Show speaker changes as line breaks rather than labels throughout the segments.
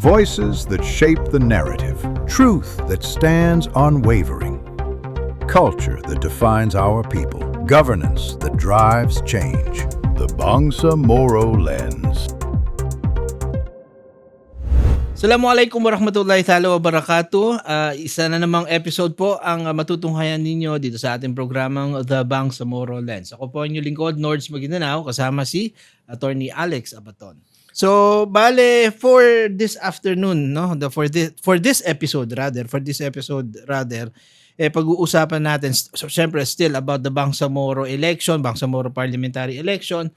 Voices that shape the narrative, truth that stands unwavering, culture that defines our people, governance that drives change. The Bangsamoro Lens.
Assalamualaikum warahmatullahi taala wabarakatuh. Isa na namang episode po ang matutunghayan ninyo dito sa ating programang The Bangsamoro Lens. Ako po ang inyong lingkod, Nords Maguindanao, kasama si Attorney Alex Abaton. So, bale for this afternoon, no, for this episode rather, pag-uusapan natin syempre still about the Bangsamoro election, Bangsamoro parliamentary election.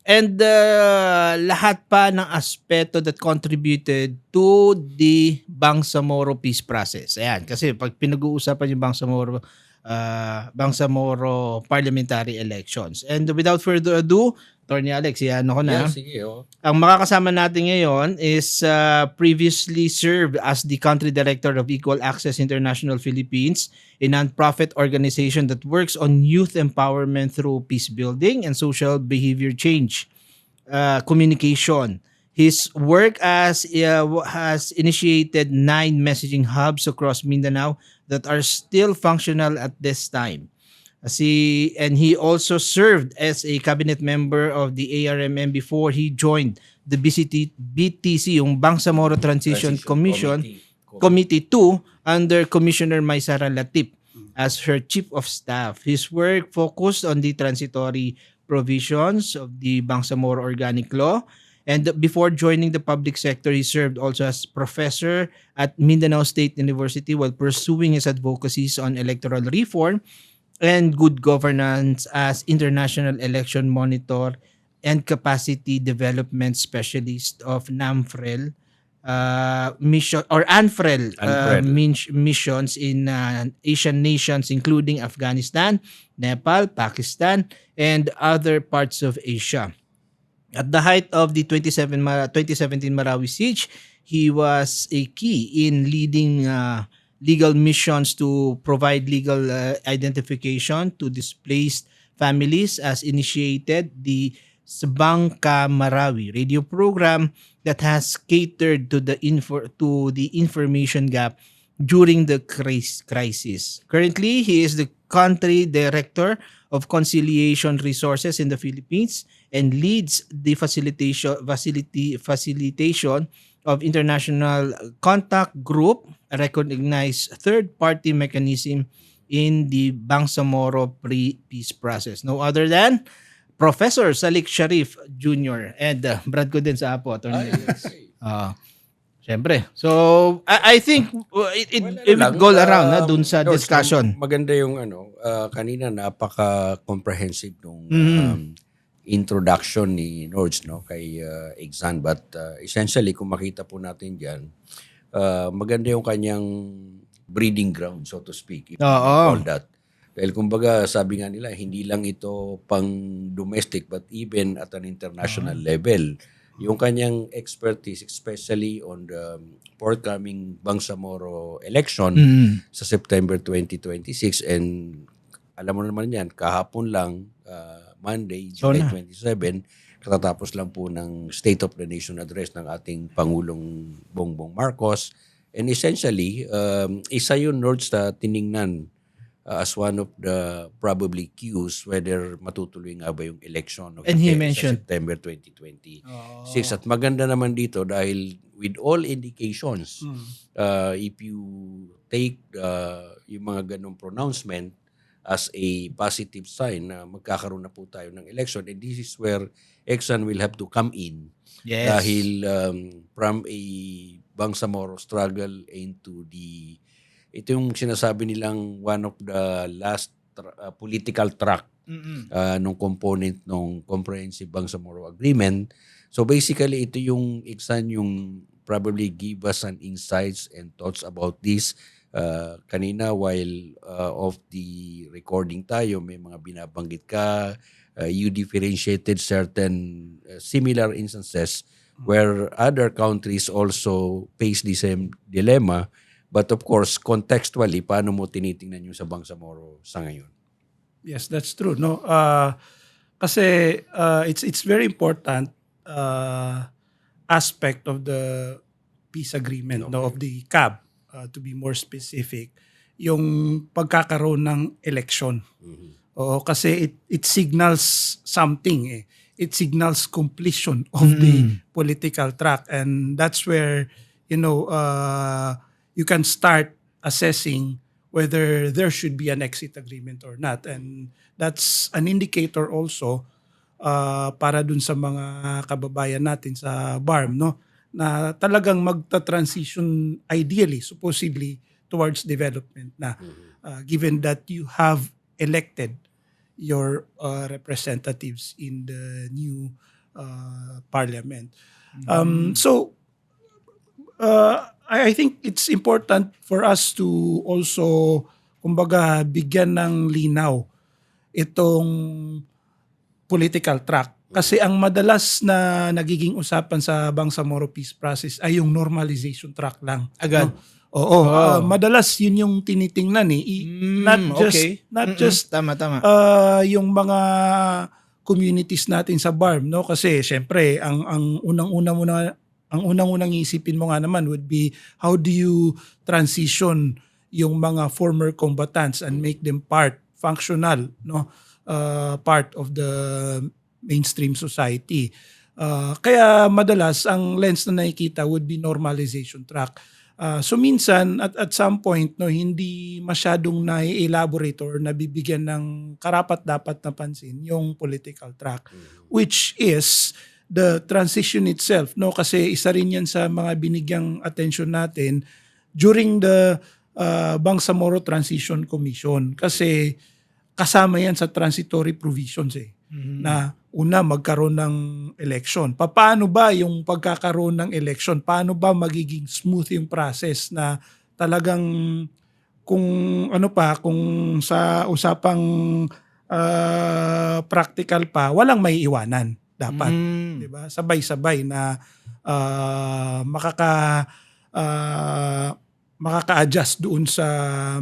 And lahat pa ng aspeto that contributed to the Bangsamoro peace process. Ayan, kasi pag pinag-uusapan yung Bangsamoro parliamentary elections. And without further ado, Attorney Alex, yan ako na.
Yeah, sige, oh.
Ang makakasama natin ngayon is previously served as the Country Director of Equal Access International Philippines, a non-profit organization that works on youth empowerment through peace building and social behavior change, communication. His work has initiated 9 messaging hubs across Mindanao that are still functional at this time. And he also served as a cabinet member of the ARMM before he joined the BTC, yung Bangsamoro Transition Committee 2 under Commissioner Maysara Latip as her chief of staff. His work focused on the transitory provisions of the Bangsamoro Organic Law. And before joining the public sector, he served also as professor at Mindanao State University while pursuing his advocacies on electoral reform and good governance as international election monitor and capacity development specialist of NAMFREL mission or ANFREL missions in Asian nations including Afghanistan, Nepal, Pakistan, and other parts of Asia. At the height of the 2017 Marawi siege, he was a key in leading legal missions to provide legal identification to displaced families, as initiated the Sabangka Marawi radio program that has catered to the information gap during the crisis. Currently, he is the country director of Conciliation Resources in the Philippines and leads the facilitation of international contact group, a recognized third-party mechanism in the Bangsamoro peace process. No other than Professor Salik Sharif Jr. And Brad ko din sa apo, Attorney Alex. Siyempre. So, I think it would go around na dun sa discussion.
Maganda yung kanina napaka-comprehensive nung introduction ni Nords kay Exxon, but essentially kung makita po natin diyan, maganda yung kanyang breeding ground, so to speak, if you call that. Dahil kumbaga sabi nga nila, hindi lang ito pang domestic but even at an international level. Yung kanyang expertise, especially on the forthcoming Bangsamoro election sa September 2026, and alam mo naman yan, kahapon lang, Monday, July 27, katatapos lang po ng State of the Nation address ng ating Pangulong Bongbong Marcos. And essentially, isa yun, Nords, na tiningnan as one of the probably cues whether matutuloy nga ba yung election
and he mentioned
sa September 2026. At maganda naman dito dahil with all indications, if you take yung mga ganong pronouncement as a positive sign na magkakaroon na po tayo ng election, and this is where Exxon will have to come in.
Yes.
Dahil from a Bangsamoro struggle into ito yung sinasabi nilang one of the last political track nung component nung Comprehensive Bangsamoro Agreement. So basically, ito yung Exxon yung probably give us an insights and thoughts about this. Kanina while of the recording tayo, may mga binabanggit ka, you differentiated certain similar instances where other countries also face the same dilemma, but of course contextually paano mo tinitingnan yung sa Bangsamoro sa ngayon?
Yes, that's true. No, kasi it's very important aspect of the peace agreement of the CAB, to be more specific, yung pagkakaroon ng election. Oo, kasi it signals something eh. It signals completion of the political track, and that's where you can start assessing whether there should be an exit agreement or not, and that's an indicator also para dun sa mga kababayan natin sa BARM, no, na talagang magta-transition ideally, supposedly, towards development na given that you have elected your representatives in the new parliament. So I think it's important for us to also, kumbaga, bigyan ng linaw itong political track. Kasi ang madalas na nagiging usapan sa Bangsamoro Peace Process ay yung normalization track lang.
Agad.
No? Oo, madalas yun yung tinitingnan eh. Not just
tama.
yung mga communities natin sa BARM, no, kasi syempre ang unang-unang isipin mo nga naman would be how do you transition yung mga former combatants and make them functional, no, part of the mainstream society. Kaya madalas ang lens na nakikita would be normalization track. So minsan at some point, no, hindi masyadong na-elaborate or nabibigyan ng karapat-dapat na pansin yung political track, which is the transition itself, no, kasi isa rin yan sa mga binigyang attention natin during the Bangsamoro Transition Commission, kasi kasama yan sa transitory provisions na una, magkaroon ng election. Paano ba yung pagkakaroon ng election? Paano ba magiging smooth yung process na talagang kung sa usapang practical pa, walang may iwanan dapat. 'Di ba? Sabay-sabay na makaka-adjust doon sa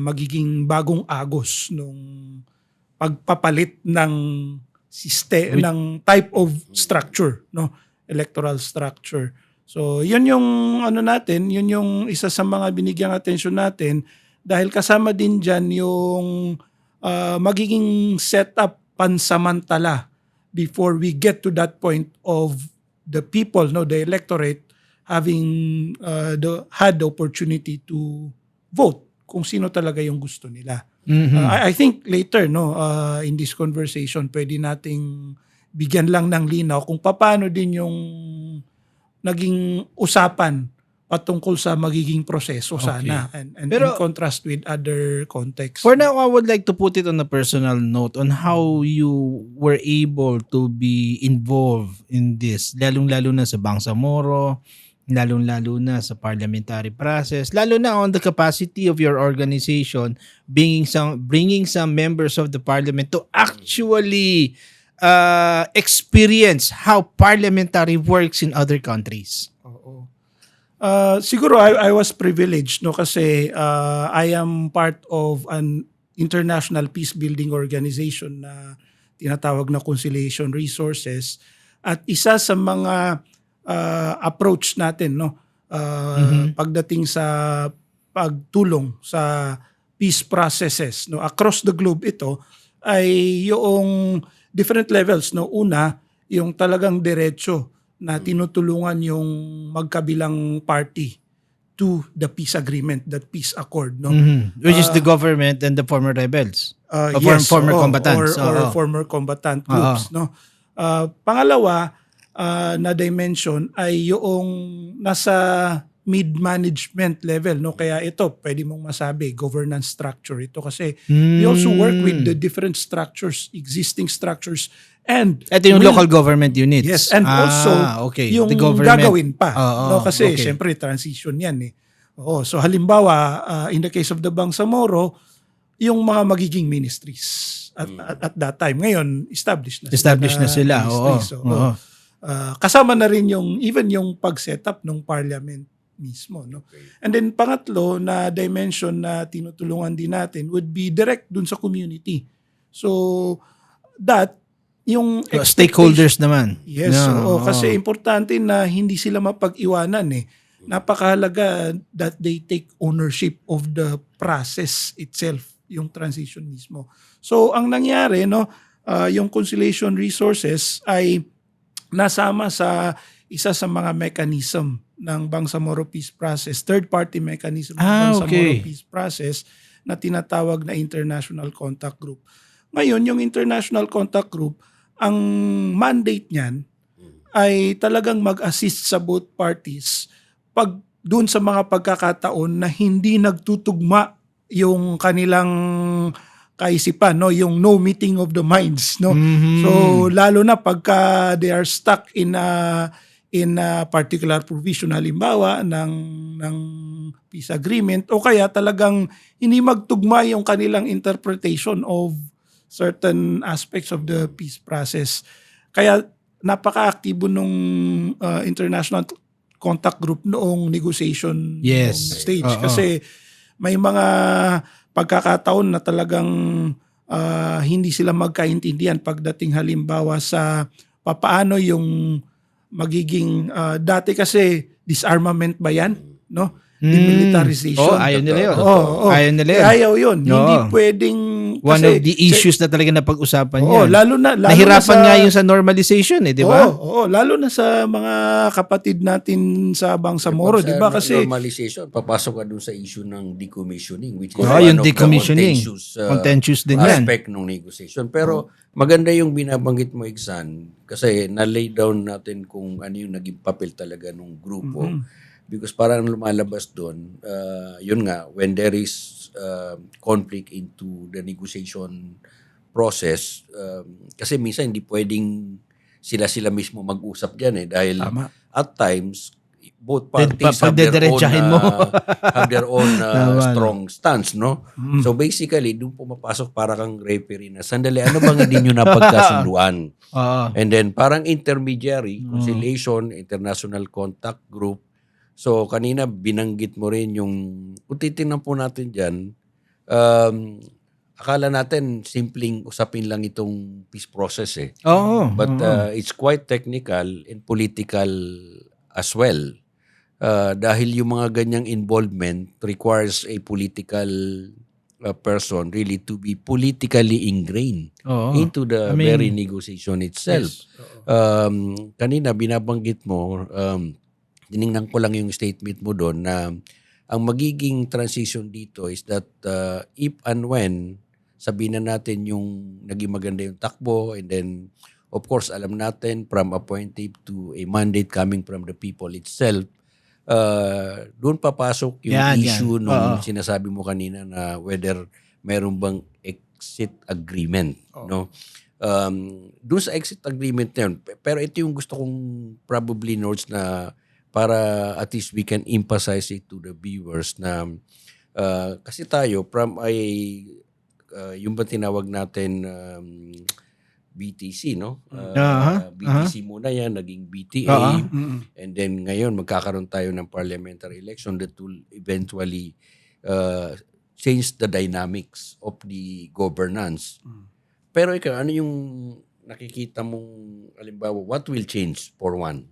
magiging bagong agos nung pagpapalit ng ng type of structure, no, electoral structure. So yun yung yun yung isa sa mga binigyang atensyon natin, dahil kasama din diyan yung magiging setup pansamantala before we get to that point of the people, no, the electorate having had the opportunity to vote kung sino talaga yung gusto nila. I think later, no, in this conversation, pwede nating bigyan lang ng linaw kung paano din yung naging usapan patungkol sa magiging proseso sana, and
Pero,
in contrast with other contexts.
For now, I would like to put it on a personal note on how you were able to be involved in this, lalong-lalo na sa Bangsamoro, lalong-lalo na sa parliamentary process, lalo na on the capacity of your organization, bringing some members of the parliament to actually experience how parliamentary works in other countries.
Oo. Siguro I was privileged, no, kasi I am part of an international peace building organization na tinatawag na Conciliation Resources, at isa sa mga approach natin, no, pagdating sa pagtulong sa peace processes, no, across the globe, ito ay yung different levels, no. Una, yung talagang diretso na tinutulungan yung magkabilang party to the peace agreement, that peace accord, no.
Which is the government and the former rebels.
Yes,
former combatants.
or former combatant groups, no. Pangalawa na dimension ay yung nasa mid-management level, no. Kaya ito, pwede mong masabi, governance structure ito, kasi we also work with the different structures, existing structures, and
ito yung local government units.
Yes, and also yung
the government
gagawin pa, no, kasi
okay.
syempre transition yan eh. Oo, so halimbawa, in the case of the Bangsamoro, yung mga magiging ministries at that time, ngayon established na sila.
Oo.
So, kasama na rin yung even yung pag-setup ng parliament mismo, no. And then pangatlo na dimension na tinutulungan din natin would be direct dun sa community. So that yung
stakeholders naman.
Yes, kasi importante na hindi sila mapag-iwanan eh. napakahalaga that they take ownership of the process itself, yung transition mismo. So ang nangyari, no, yung Conciliation Resources ay nasama sa isa sa mga mechanism ng Bangsamoro Peace Process, third-party mechanism ng Bangsamoro Peace Process na tinatawag na International Contact Group. Ngayon, yung International Contact Group, ang mandate niyan ay talagang mag-assist sa both parties pag doon sa mga pagkakataon na hindi nagtutugma yung kanilang kaisipan, no, yung no meeting of the minds, no. So lalo na pagka they are stuck in a particular provision, halimbawa ng peace agreement, o kaya talagang hindi magtugma yung kanilang interpretation of certain aspects of the peace process. Kaya napaka-aktibo nung International Contact Group noong negotiation stage. Kasi may mga pagkakataon na talagang hindi sila magkaintindihan pagdating halimbawa sa papaano yung magiging dati kasi disarmament ba yan, no? Demilitarization.
Ayaw nila yun.
Ayaw nila yun. Ayaw yun. Hindi pwedeng
one of the issues na talaga napag-usapan yan.
Lalo
nahirapan nga yung sa normalization, di ba?
Lalo na sa mga kapatid natin sa Bangsamoro, di ba? Kasi
normalization, papasok ka dun sa issue ng decommissioning, which is
yung decommissioning. Contentious din yan.
Aspect ng negotiation. Pero maganda yung binabanggit mo, Iksan, kasi na-lay down natin kung ano yung naging papel talaga ng grupo. Because parang lumalabas doon, yun nga, when there is conflict into the negotiation process, kasi minsan hindi pwedeng sila mismo mag-usap dyan dahil at times, both parties have their own strong stance, no? So basically, doon pumapasok para kang referee na, sandali, ano bang hindi nyo napagkasunduan? And then parang intermediary, conciliation, international contact group. So, kanina binanggit mo rin yung, kung titingnan po natin dyan, akala natin simpleng usapin lang itong peace process But it's quite technical and political as well. Dahil yung mga ganyang involvement requires a political person really to be politically ingrained into the very negotiation itself. Kanina binabanggit mo, tinignan ko lang yung statement mo doon na ang magiging transition dito is that if and when sabihin na natin yung naging maganda yung takbo, and then of course alam natin from appointee to a mandate coming from the people itself, doon papasok yung issue nung sinasabi mo kanina na whether meron bang exit agreement, no? Doon sa exit agreement na yun, pero ito yung gusto kong probably notes na para at least we can emphasize it to the viewers na kasi tayo from yung ba tinawag natin BTC, no? BTC muna yan, naging BTA. And then ngayon magkakaroon tayo ng parliamentary election that will eventually change the dynamics of the governance. Pero ikaw, ano yung nakikita mong, halimbawa, what will change for one?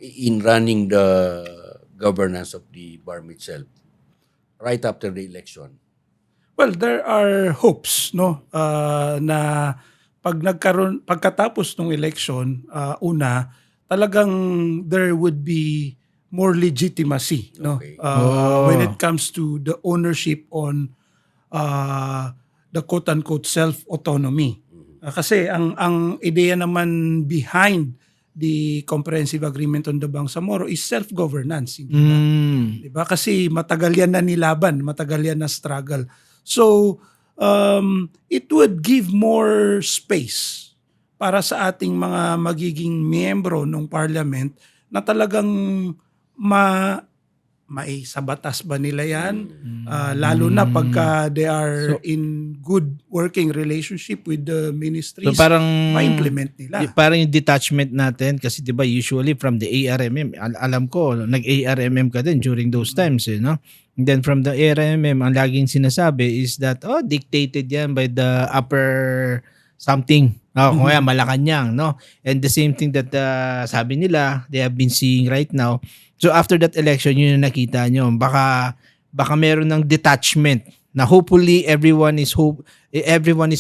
In running the governance of the BARM itself right after the election?
Well, there are hopes, no, na pagkatapos ng election, talagang there would be more legitimacy, no, when it comes to the ownership on the quote-unquote self-autonomy. Kasi ang ideya naman behind the comprehensive agreement on the Bangsamoro is self-governance. Diba? Kasi matagal yan na nilaban, matagal yan na struggle. So, it would give more space para sa ating mga magiging miyembro ng parliament na talagang sa batas ba nila yan? Lalo na pagka they are in good working relationship with the ministries,
so parang
ma-implement nila.
Parang yung detachment natin, kasi diba usually from the ARMM, alam ko, nag-ARMM ka din during those times, no? And then from the ARMM, ang laging sinasabi is that, dictated yan by the upper something. Kung kaya Malacanang, no? And the same thing that sabi nila, they have been seeing right now. So after that election, yun yung nakita nyo. Baka meron ng detachment na hopefully everyone is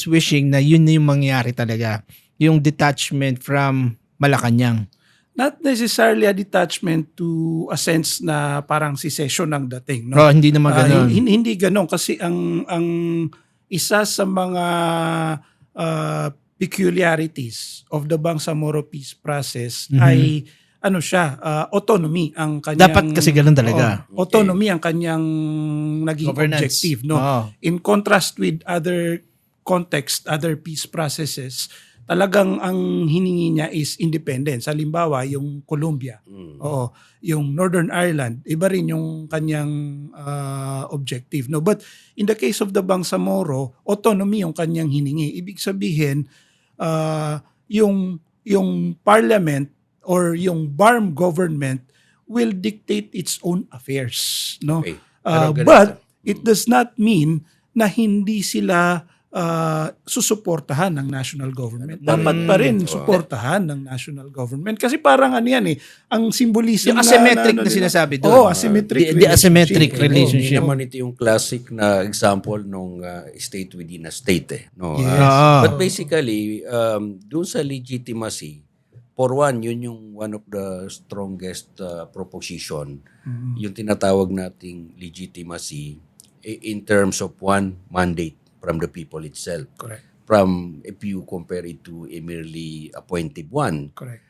wishing na yun na yung mangyari talaga. Yung detachment from Malacanang.
Not necessarily a detachment to a sense na parang secession ang dating, no?
Hindi naman ganun.
Hindi ganun kasi ang isa sa mga peculiarities of the Bangsamoro peace process ay autonomy ang kanyang
Dapat kasi ganun talaga.
Autonomy ang kanyang naging
Governance.
objective, no? In contrast with other context, other peace processes, talagang ang hiningi niya is independence. Halimbawa, yung Colombia, yung Northern Ireland, iba rin yung kanyang objective, no? But in the case of the Bangsamoro, autonomy yung kanyang hiningi. Ibig sabihin, yung parliament or yung BARM government will dictate its own affairs, no?
Okay. Pero ganito.
But it does not mean na hindi sila susuportahan ng national government. Dapat pa rin suportahan ng national government. Kasi parang ano yan ang symbolism
Yung asymmetric na sinasabi doon.
Oo, asymmetric
The asymmetric
Hindi
relationship.
naman ito yung classic na example nung state within a state. No?
Yes.
But basically, doon sa legitimacy, for one, yun yung one of the strongest proposition, yung tinatawag nating legitimacy in terms of one mandate from the people itself.
Correct.
From, if you compare it to a merely appointed one.
Correct.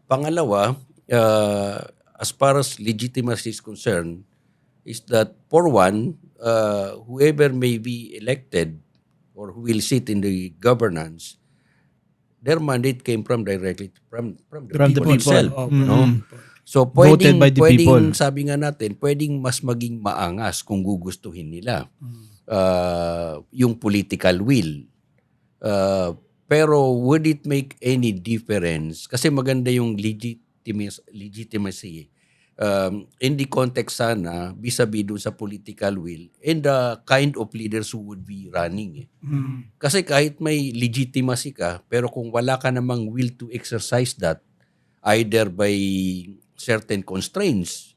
Pangalawa, as far as legitimacy is concerned, is that for one, whoever may be elected or who will sit in the governance, their mandate came directly from the people itself. No? So
Voted by the people.
sabi nga natin, pwedeng mas maging maangas kung gugustuhin nila yung political will. Pero would it make any difference? Kasi maganda yung legitimacy in the context sana vis-a-vis doon sa political will and the kind of leaders who would be running. Kasi kahit may legitimacy ka, pero kung wala ka namang will to exercise that, either by certain constraints,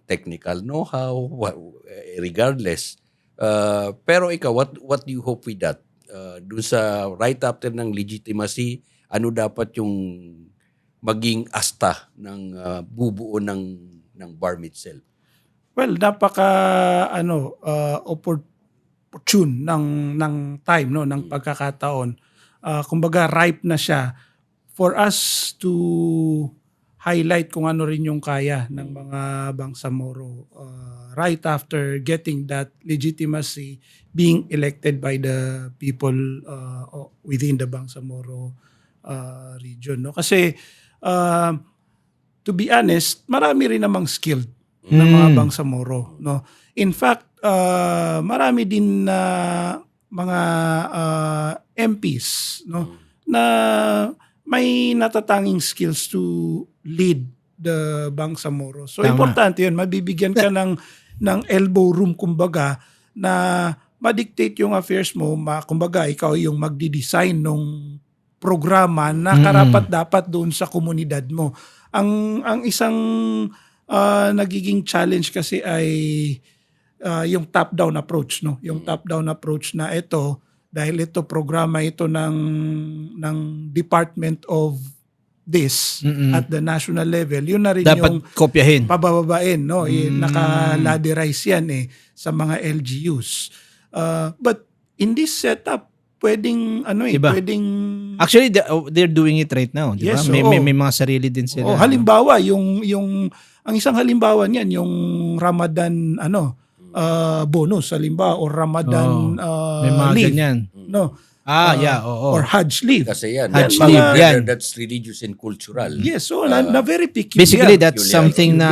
technical know-how, regardless. Pero ikaw, what do you hope with that? Doon sa right after ng legitimacy, ano dapat yung maging asta ng bubuo ng BARM itself?
Well, napaka opportune ng time, no, ng pagkakataon. Kumbaga ripe na siya for us to highlight kung ano rin yung kaya ng mga Bangsamoro right after getting that legitimacy being elected by the people within the Bangsamoro region, no? Kasi to be honest, marami rin namang skilled na mga Bangsamoro, no? In fact, marami din na mga MPs, no, na may natatanging skills to lead the Bangsamoro. So importante 'yun, mabibigyan ka ng elbow room kumbaga na ma-dictate yung affairs mo, kumbaga ikaw yung magdi-design ng programa na karapat-dapat doon sa komunidad mo. Ang isang nagiging challenge kasi ay yung top-down approach, no? Yung top-down approach na ito, dahil ito programa ito ng Department of this at the national level, yun na rin
Dapat
yung
kopyahin.
pabababain, no? Naka-laderize yan sa mga LGUs. But in this setup, pwedeng
Iba.
pwedeng
Actually, they're doing it right now, di ba?
Yes,
May
oo.
mga sarili din sila.
halimbawa yung ang isang halimbawa niyan yung Ramadan bonus halimbawa or Ramadan
May mga
leave,
ganyan.
no?
Oo.
Or Hajj leave.
Kasi yan,
Hajj
yan,
leave,
mga-
yan.
that's religious and cultural.
Yes, so na very peculiar.
Basically, that's
Peculiar.
something na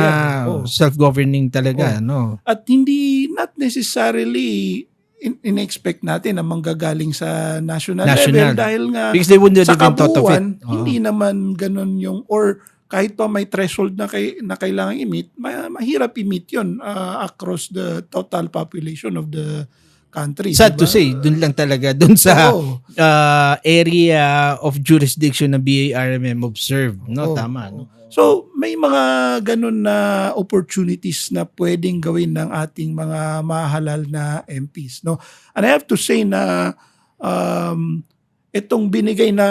Oo.
self-governing talaga, no?
At hindi not necessarily in-expect natin na manggagaling sa national level dahil nga
Because they wouldn't
sa
have even thought of it.
kabuuan, hindi naman ganun yung, or kahit pa may threshold na kailangan i-meet, mahirap i-meet yun across the total population of the country.
Sad to
diba?
say, dun lang talaga, dun sa
Oo.
area of jurisdiction na BARMM observed. No,
Oo.
tama. No?
So, may mga ganun na opportunities na pwedeng gawin ng ating mga mahalal na MPs. No? And I have to say na itong binigay na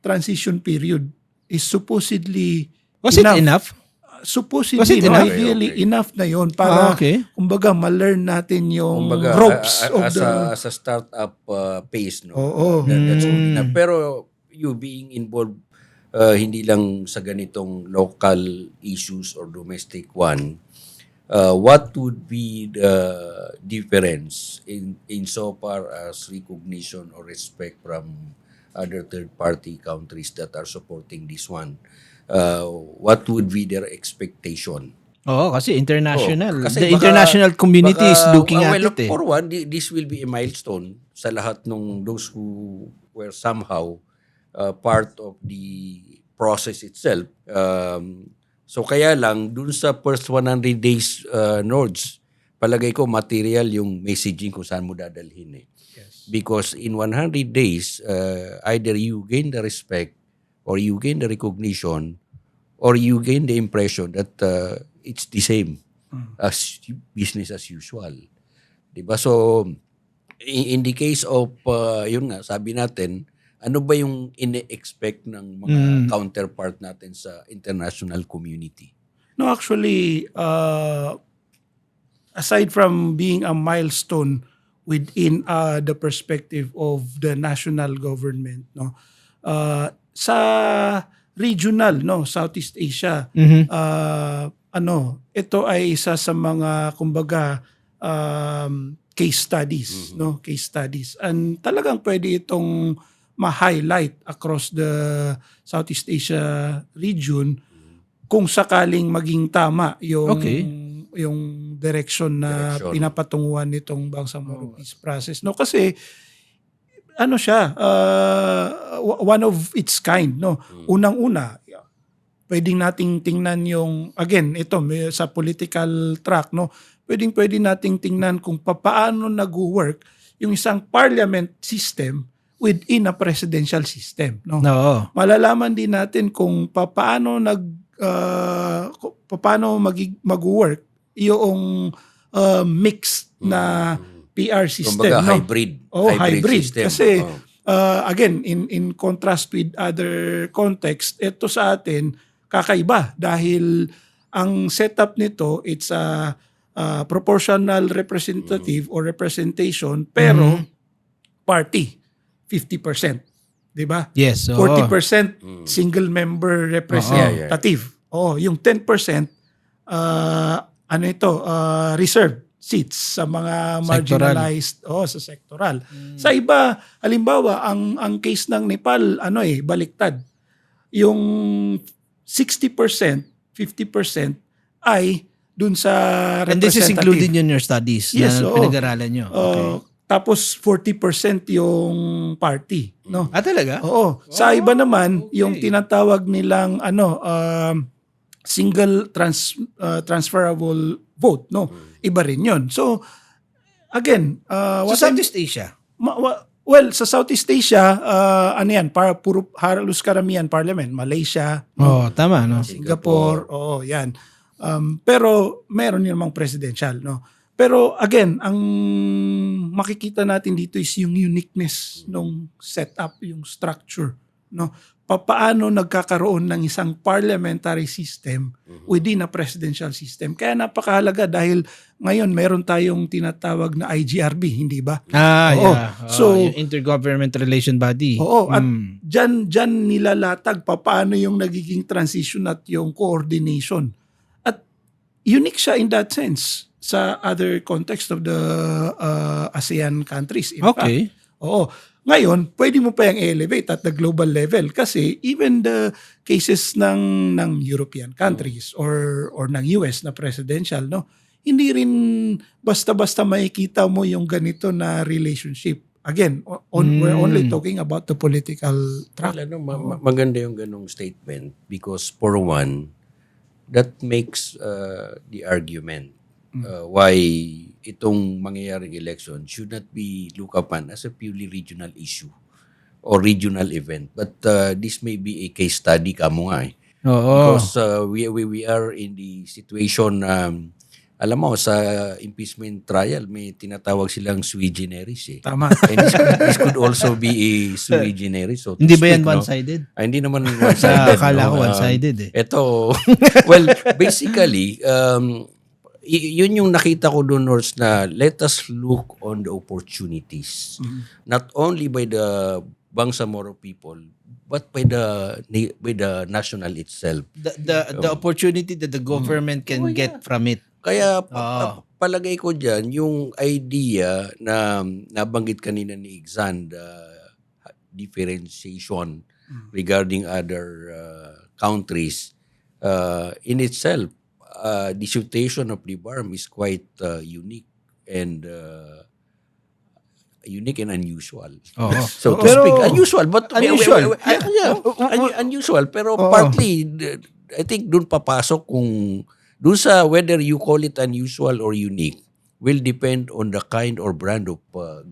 transition period is supposedly
Was it enough?
Supposedly,
Was it
no,
enough?
ideally,
Okay.
enough na yon para,
Okay.
kumbaga, ma-learn natin yung
Kumbaga,
ropes of
as
the...
as a startup pace, no?
Oo.
That's good
Mm.
enough. Pero you being involved hindi lang sa ganitong local issues or domestic one, what would be the difference in so far as recognition or respect from other third-party countries that are supporting this one? What would be their expectation?
Oo, kasi international.
Oh, kasi
The
baka-
international community is looking at
well,
it.
For one, this will be a milestone sa lahat ng those who were somehow part of the process itself. So kaya lang, dun sa first 100 days nodes, palagay ko material yung messaging kung saan mo dadalhin. Because in 100 days, either you gain the respect or you gain the recognition or you gain the impression that it's the same as business as usual. Diba? So, in the case of, yun nga, sabi natin, ano ba yung ine-expect ng mga counterpart natin sa international community?
No, actually, aside from being a milestone within the perspective of the national government, no, sa regional, no, Southeast Asia, ito ay isa sa mga, kumbaga, case studies, no, case studies. And talagang pwede itong ma-highlight across the Southeast Asia region kung sakaling maging tama yung
Okay.
yung direction na
Direction.
pinapatunguhan nitong Bangsamoro Peace Process. No, kasi ano siya, one of its kind, no. Unang-una, pwedeng nating tingnan yung, again, ito sa political track, no. Pwede nating tingnan kung paano nag-work yung isang parliament system within a presidential system, no.
Oo.
Malalaman din natin kung paano mag-work yung mix na PR system,
Kumbaga,
no.
hybrid.
Hybrid.
System.
Kasi
Oh.
again, in contrast with other context, ito sa atin kakaiba dahil ang setup nito, it's a proportional representative or representation pero party 50%, 'di ba?
Yes. Oo.
40% single member representative. Yung 10% reserved seats sa mga marginalized sa sectoral. Sa iba, halimbawa, ang case ng Nepal baliktad. Yung 60%, 50% ay dun sa
And this is
representative.
included in your studies
Yes,
na
oo.
pinag-aralan nyo. Okay.
Tapos 40% yung party, no?
Talaga?
Oo. Sa iba naman, yung tinatawag nilang single transferable vote, no? Iba rin 'yon. So again,
Sa Southeast Asia?
well, sa Southeast Asia, para puro halos karamihan parliament, Malaysia,
Tama, no?
Singapore, yan. Pero meron din namang presidential, no. Pero again, ang makikita natin dito is yung uniqueness ng setup, yung structure, no. Paano nagkakaroon ng isang parliamentary system within a presidential system. Kaya napakahalaga dahil ngayon meron tayong tinatawag na IGRB, hindi ba?
Yeah.
So,
yung Intergovernment Relation Body.
at dyan nilalatag paano yung nagiging transition at yung coordination. At unique siya in that sense sa other context of the ASEAN countries. In fact, ngayon, pwede mo pa yung elevate at the global level kasi even the cases ng European countries or ng US na presidential, no, hindi rin basta-basta makikita mo yung ganito na relationship. Again, we're only talking about the political track.
Well, maganda yung ganong statement because for one, that makes the argument why itong mangyayaring election should not be looked upon as a purely regional issue or regional event. But this may be a case study kamo nga eh.
Oo.
Because we are in the situation, alam mo, sa impeachment trial, may tinatawag silang sui generis eh.
Tama.
And this could also be a sui generis. So to
Hindi ba yan
speak, no?
one-sided?
Hindi naman one-sided.
Akala ko
no?
one-sided eh.
Ito, well, basically, yun yung nakita ko doon, Nords, na let us look on the opportunities. Not only by the Bangsamoro people, but by the national itself.
The opportunity that the government can get from it.
Kaya palagay ko dyan, yung idea na nabanggit kanina ni Igzan, differentiation regarding other countries, in itself, the situation of the BARM is quite unique and unusual.
Oo.
So to
Pero-
speak, unusual, but
Unusual.
unusual, pero
Oo.
partly, I think doon papasok kung doon sa whether you call it unusual or unique will depend on the kind or brand of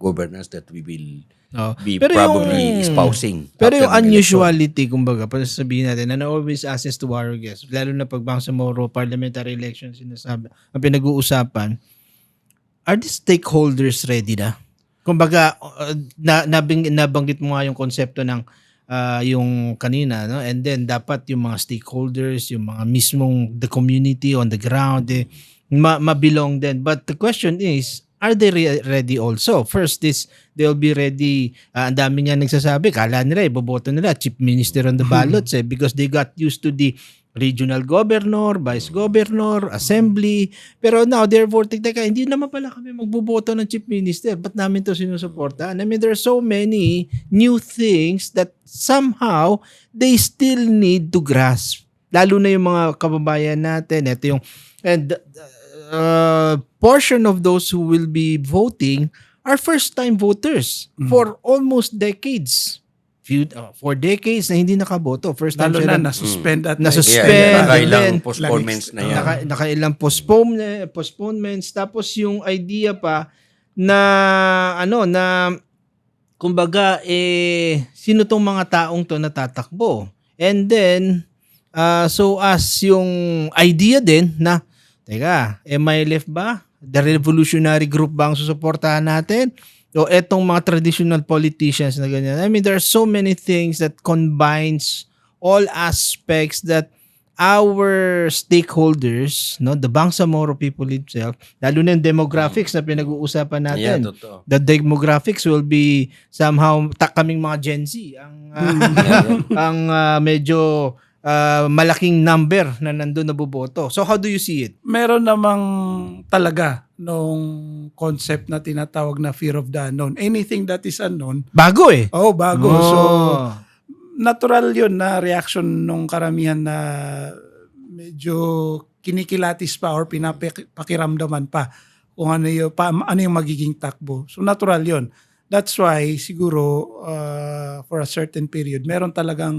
governance that we will
Oo.
be
Pero
probably espousing.
Pero yung
after ng election.
unusuality, kumbaga, para sabihin natin, and I always ask this to our guests, lalo na pag Bangsamoro parliamentary elections, sinasabi, ang pinag-uusapan, are the stakeholders ready na? Kumbaga, nabanggit mo nga yung konsepto ng yung kanina, no? And then dapat yung mga stakeholders, yung mga mismong the community on the ground, ma-belong din. But the question is, are they ready also? First is, they'll be ready. Ang dami nga nagsasabi, kala nila, iboboto nila, chief minister on the ballots because they got used to the regional governor, vice governor, assembly. Pero now, they're voting, teka, hindi naman pala kami magboboto ng chief minister. Ba't namin to sinusuportahan? I mean, there are so many new things that somehow they still need to grasp. Lalo na yung mga kababayan natin. Ito yung, and portion of those who will be voting are first-time voters for almost decades. For decades na hindi nakaboto. First time
Lalo
sila
na nasuspend at
nasuspend.
Yeah,
and
nakailang
then,
postponements na yan.
nakailang postponements, tapos yung idea pa na kumbaga sino tong mga taong to natatakbo. And then so as yung idea din na teka, MILF ba? The revolutionary group ba ang susuportahan natin? O etong mga traditional politicians na ganyan. I mean, there are so many things that combines all aspects that our stakeholders, no, the Bangsamoro people itself, lalo na yung demographics na pinag-uusapan natin.
Yeah, totoo.
The demographics will be somehow kaming mga Gen Z ang medyo malaking number na nandun na boboto. So how do you see it?
Meron namang talaga nung concept na tinatawag na fear of the unknown. Anything that is unknown,
Bago eh.
bago.
Oh.
So, natural yun na reaction nung karamihan na medyo kinikilatis pa or pinapakiramdaman pa kung ano yung magiging takbo. So, natural yun. That's why, siguro, for a certain period, meron talagang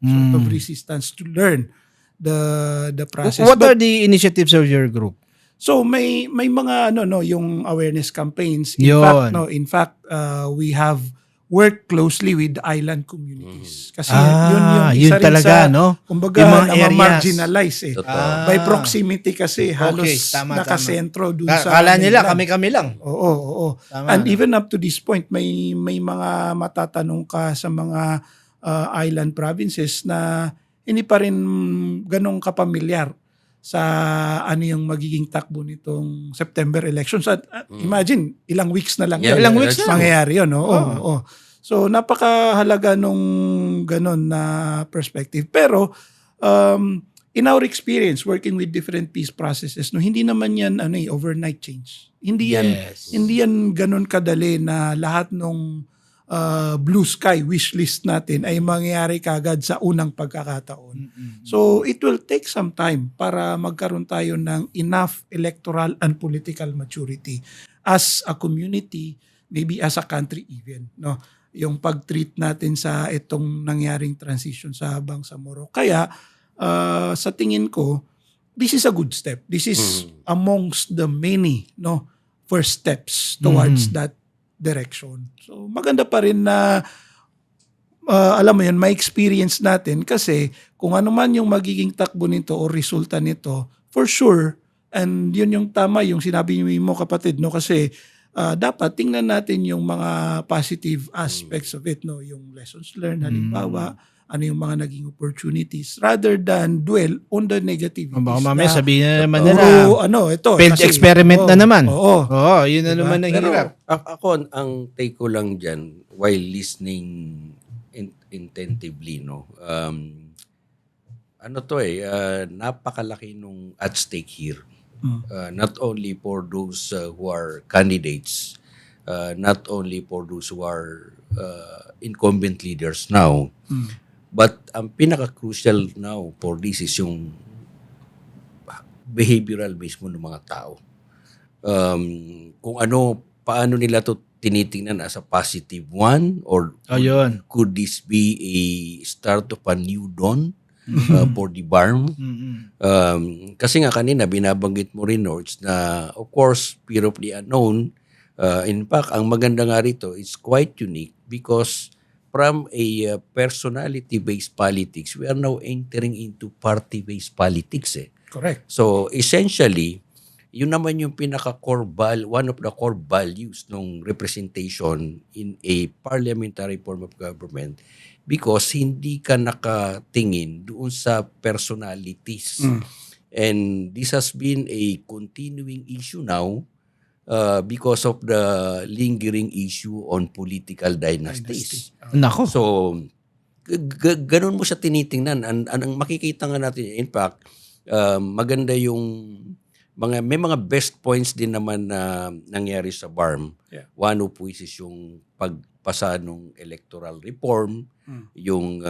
sort of resistance to learn the process.
What are the initiatives of your group?
So may mga yung awareness campaigns.
Yun.
In fact, we have worked closely with the island communities. Kasi
yun
isa rin
talaga,
sa,
no?
kumbaga,
Yung mga
na
areas.
marginalize eh.
Totoo.
By proximity kasi halos
Okay, tama,
nakasentro dun sa
Kala nila
mainland.
kami lang.
Oo.
Tama,
And
no?
even up to this point, may mga matatanong ka sa mga island provinces na hindi pa rin ganong kapamilyar sa ano yung magiging takbo nitong September elections. At imagine, ilang weeks na lang
Yeah,
ilang weeks
that's
na.
mangyayari yun. Oo. So, napakahalaga nung ganon na perspective. Pero, in our experience, working with different peace processes, hindi naman yan overnight change. Hindi yan ganon kadali na lahat nung blue sky wish list natin ay mangyayari kagad sa unang pagkakataon. So, it will take some time para magkaroon tayo ng enough electoral and political maturity as a community, maybe as a country even, no? Yung pag-treat natin sa itong nangyaring transition sa Bangsamoro. Kaya, sa tingin ko, this is a good step. This is amongst the many first steps towards that direction. So maganda pa rin na alam mo yun, may experience natin kasi kung ano man yung magiging takbo nito o resulta nito, for sure, and yun yung tama yung sinabi mo kapatid, kasi dapat tingnan natin yung mga positive aspects of it, yung lessons learned, halimbawa, ano yung mga naging opportunities rather than dwell on the negativities.
Baka mamaya sabihin na naman nila,
ito,
failed
kasi,
experiment na naman.
Oo.
Yun na naman ang
Pero
hirap.
ako, ang take ko lang dyan, while listening intentively, napakalaki nung at stake here. Not only for those who are candidates, not only for those who are incumbent leaders now, but ang pinaka-crucial now for this is yung behavioral mismo ng mga tao. Kung paano nila to tinitingnan as a positive one, or could this be a start of a new dawn for the BARM? Kasi nga kanina binabanggit mo rin, Nords, na of course fear of the unknown. In fact, ang maganda nga rito, it's quite unique because from a personality-based politics, we are now entering into party-based politics.
Correct.
So essentially, yun naman yung one of the core values ng representation in a parliamentary form of government, because hindi ka nakatingin doon sa personalities. And this has been a continuing issue now because of the lingering issue on political dynasties.
Nako.
So, ganun mo siya tinitingnan. Ang makikita nga natin, in fact, maganda yung may mga best points din naman na nangyari sa BARM.
Yeah.
One of which is yung pagpasa ng electoral reform, yung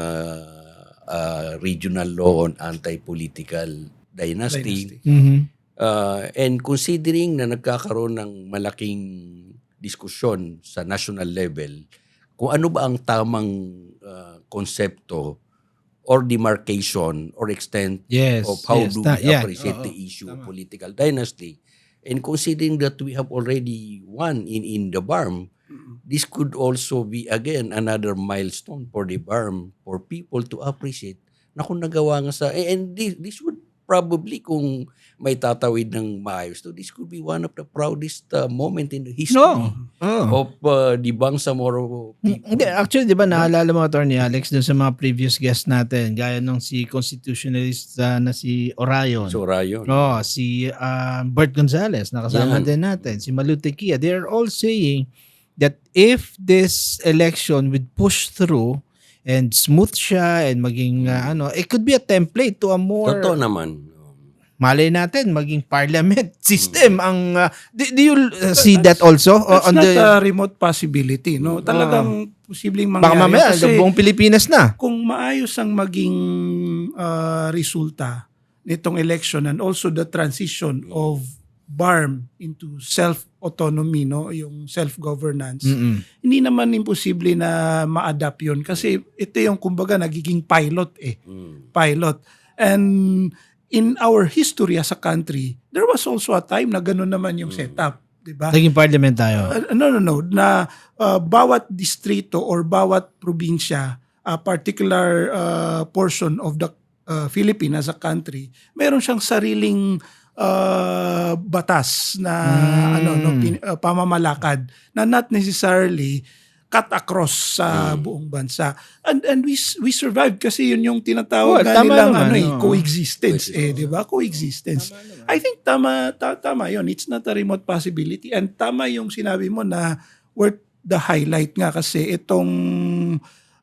regional law on anti-political dynasty. And considering na nagkakaroon ng malaking diskusyon sa national level, kung ano ba ang tamang konsepto or demarcation or extent of how do we appreciate the issue of political dynasty. And considering that we have already won in the BARM, this could also be again another milestone for the BARM for people to appreciate na kung nagawa nga and this would probably, kung may tatawid ng maayos to, this could be one of the proudest moment in the history of the Bangsamoro people.
Hindi, actually, di ba, naalala mo, Attorney Alex, dun sa mga previous guests natin, gaya nung si constitutionalist na si Orion.
So, Rayon.
Si Bert Gonzales, nakasama din natin. Si Malu Tequia. They're all saying that if this election would push through and smooth siya and maging it could be a template to a more
Totoo naman.
malay natin maging parliament system ang do you see that also
It's
on
not
the
a remote possibility, Talagang posibleng
baka
mangyari.
mamaya
Kasi
buong Pilipinas na
kung maayos ang maging resulta nitong election and also the transition of BARM into self-autonomy, yung self-governance, hindi naman imposible na ma-adapt yun. Kasi ito yung kumbaga nagiging pilot Pilot. And in our history as a country, there was also a time na gano'n naman yung setup. Diba?
naging parliament tayo.
No. Na bawat distrito or bawat probinsya, a particular portion of the Philippines as a country, meron siyang sariling batas na pamamalakad na not necessarily cut across sa buong bansa. And we survived kasi yun yung tinatawag nilang coexistence, di ba? Coexistence. I think tama yun. It's not a remote possibility, and tama yung sinabi mo na worth the highlight nga kasi itong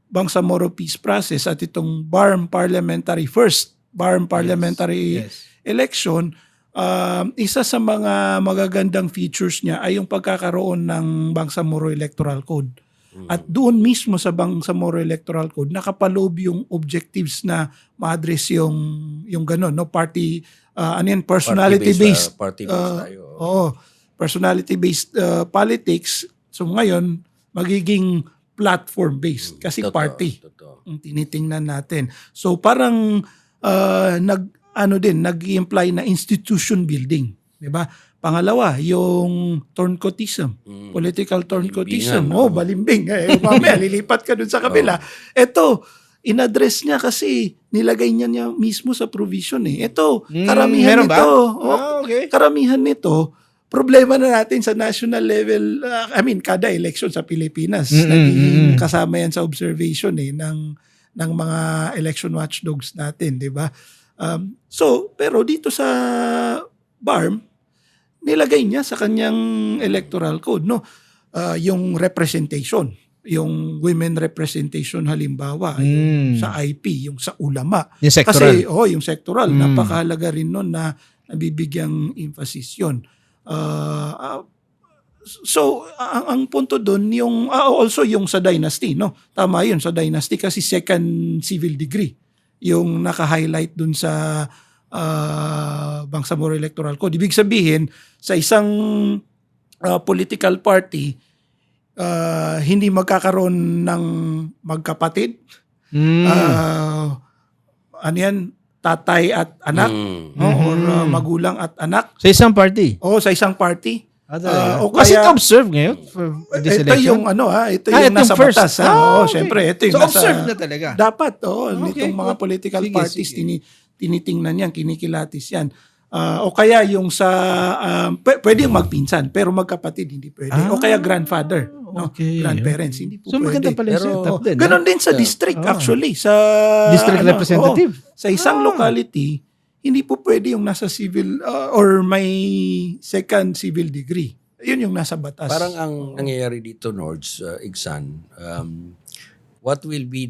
Bangsamoro Peace Process at itong BARM parliamentary election, isa sa mga magagandang features niya ay yung pagkakaroon ng Bangsamoro Electoral Code. At doon mismo sa Bangsamoro Electoral Code, nakapaloob yung objectives na ma-address yung gano'n, party, personality-based. Personality-based politics. So ngayon, magiging platform-based kasi party ang tinitingnan natin. So parang nag-imply na institution building, 'di ba? Pangalawa, yung turncoatism, political turncoatism. Balimbing. Mamaya lilipat ka dun sa kabila. Ito, in-address niya kasi nilagay niya mismo sa provision eh. Ito, karamihan
meron ba?
nito.
Okay.
Karamihan nito, problema na natin sa national level, kada election sa Pilipinas, naging kasama yan sa observation ng mga election watchdogs natin, di ba? Pero dito sa BARM, nilagay niya sa kanyang electoral code, no? Yung representation, yung women representation halimbawa, yung sa IP, yung sa ulama.
Yung sectoral.
Kasi, yung sectoral, napakahalaga rin nun na nabibigyang emphasis yun. So, ang punto doon, yung, also yung sa dynasty, no? Tama yun, sa dynasty kasi second civil degree. Yung naka-highlight doon sa Bangsamoro Electoral Code. Ibig sabihin, sa isang political party, hindi magkakaroon ng magkapatid. Tatay at anak, or magulang at anak.
Sa isang party.
Sa isang party.
Was it observed ngayon for this
ito
election?
Ito yung nasa
first.
batas.
Okay.
Syempre, ito yung
So
nasa...
observed na talaga?
Dapat,
Okay.
nitong mga political
Sige,
parties,
sige.
tinitingnan yan, kinikilatis yan. O kaya yung sa... pwede yung magpinsan, pero magkapatid, hindi pwede. O kaya grandfather,
okay.
grandparents, hindi po
So
pwede.
maganda pala yung setup din.
Ganon din sa district actually. Sa
District representative.
sa isang locality, hindi po pwede yung nasa civil or may second civil degree. Yun yung nasa batas.
Parang ang nangyayari dito, Nords, Igsan, what will be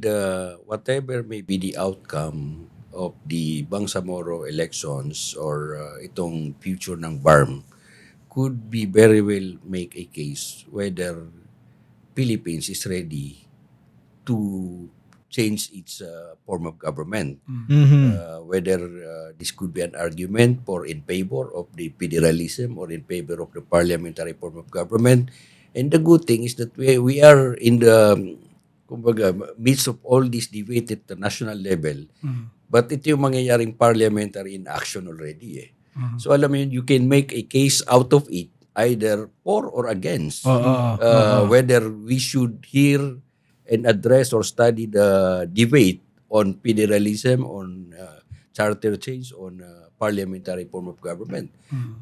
whatever may be the outcome of the Bangsamoro elections or itong future ng BARM could be very well make a case whether Philippines is ready to change its form of government. Whether this could be an argument for in favor of the federalism or in favor of the parliamentary form of government. And the good thing is that we are in the midst of all this debate at the national level. But ito yung mangyayaring parliamentary in action already. So alam mo yun, you can make a case out of it either for or against. Whether we should hear and address or study the debate on federalism, on charter change, on parliamentary form of government.